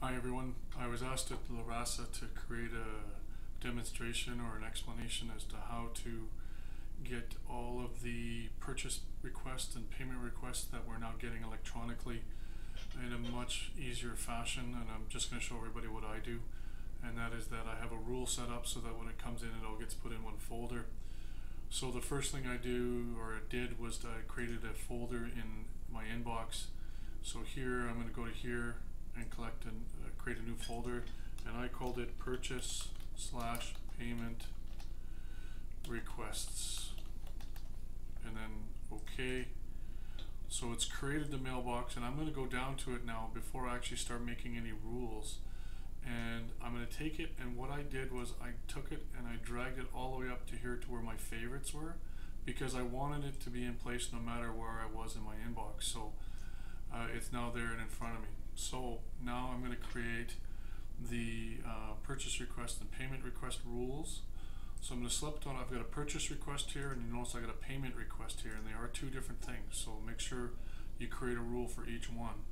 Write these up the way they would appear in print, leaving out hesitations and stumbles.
Hi everyone. I was asked at La Raza to create a demonstration or an explanation as to how to get all of the purchase requests and payment requests that we're now getting electronically in a much easier fashion, and I'm just going to show everybody what I do, and that is that I have a rule set up so that when it comes in it all gets put in one folder. So the first thing I do, or I did, was that I created a folder in my inbox. So here I'm going to go to here and collect and create a new folder, and I called it purchase slash payment requests, and then OK. So it's created the mailbox, and I'm going to go down to it now before I actually start making any rules. And I'm going to take it, and what I did was I took it and I dragged it all the way up to here to where my favorites were, because I wanted it to be in place no matter where I was in my inbox. So it's now there and in front of me. So now I'm going to create the purchase request and payment request rules. So I'm going to select on, I've got a purchase request here, and you notice I got a payment request here, and they are two different things. So make sure you create a rule for each one.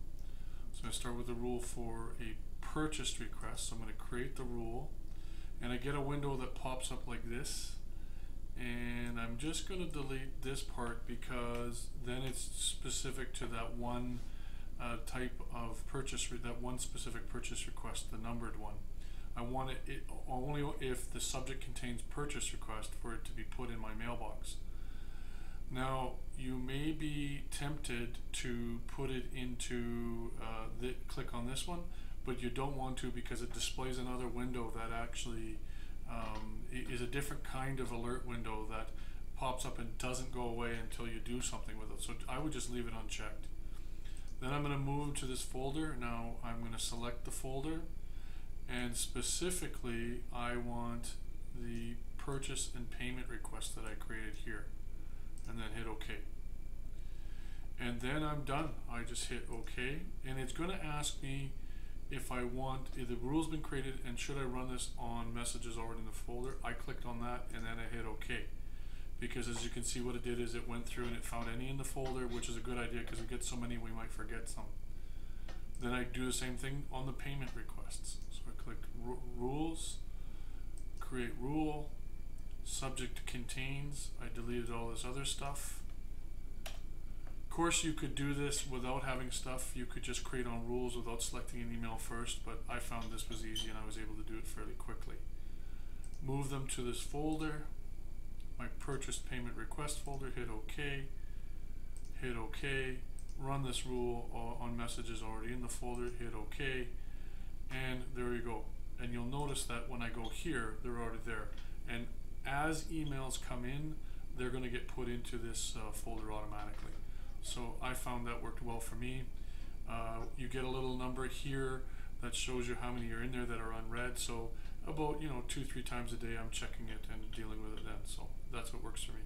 So I'm going to start with the rule for a purchase request. So I'm going to create the rule, and I get a window that pops up like this. And I'm just going to delete this part because then it's specific to that one type of purchase, that one specific purchase request, the numbered one. I want it only if the subject contains purchase request for it to be put in my mailbox. Now you may be tempted to put it into click on this one, but you don't want to, because it displays another window that actually is a different kind of alert window that pops up and doesn't go away until you do something with it. So I would just leave it unchecked. Then I'm going to move to this folder. Now I'm going to select the folder, and specifically I want the purchase and payment request that I created here, and then hit OK. And then I'm done. I just hit OK, and it's going to ask me if I want, if the rule's been created and should I run this on messages already in the folder. I clicked on that and then I hit OK, because as you can see what it did is it went through and it found any in the folder, which is a good idea because we get so many we might forget some. Then I do the same thing on the payment requests. So I clicked rules, create rule, subject contains. I deleted all this other stuff. Of course you could do this without having stuff. You could just create on rules without selecting an email first, but I found this was easy and I was able to do it fairly quickly. Move them to this folder, my purchase payment request folder, hit OK, hit OK, run this rule on messages already in the folder, hit OK, and there you go. And you'll notice that when I go here, they're already there. And as emails come in, they're going to get put into this folder automatically. So I found that worked well for me. You get a little number here that shows you how many are in there that are unread. So about 2-3 times a day I'm checking it and dealing with it then. So that's what works for me.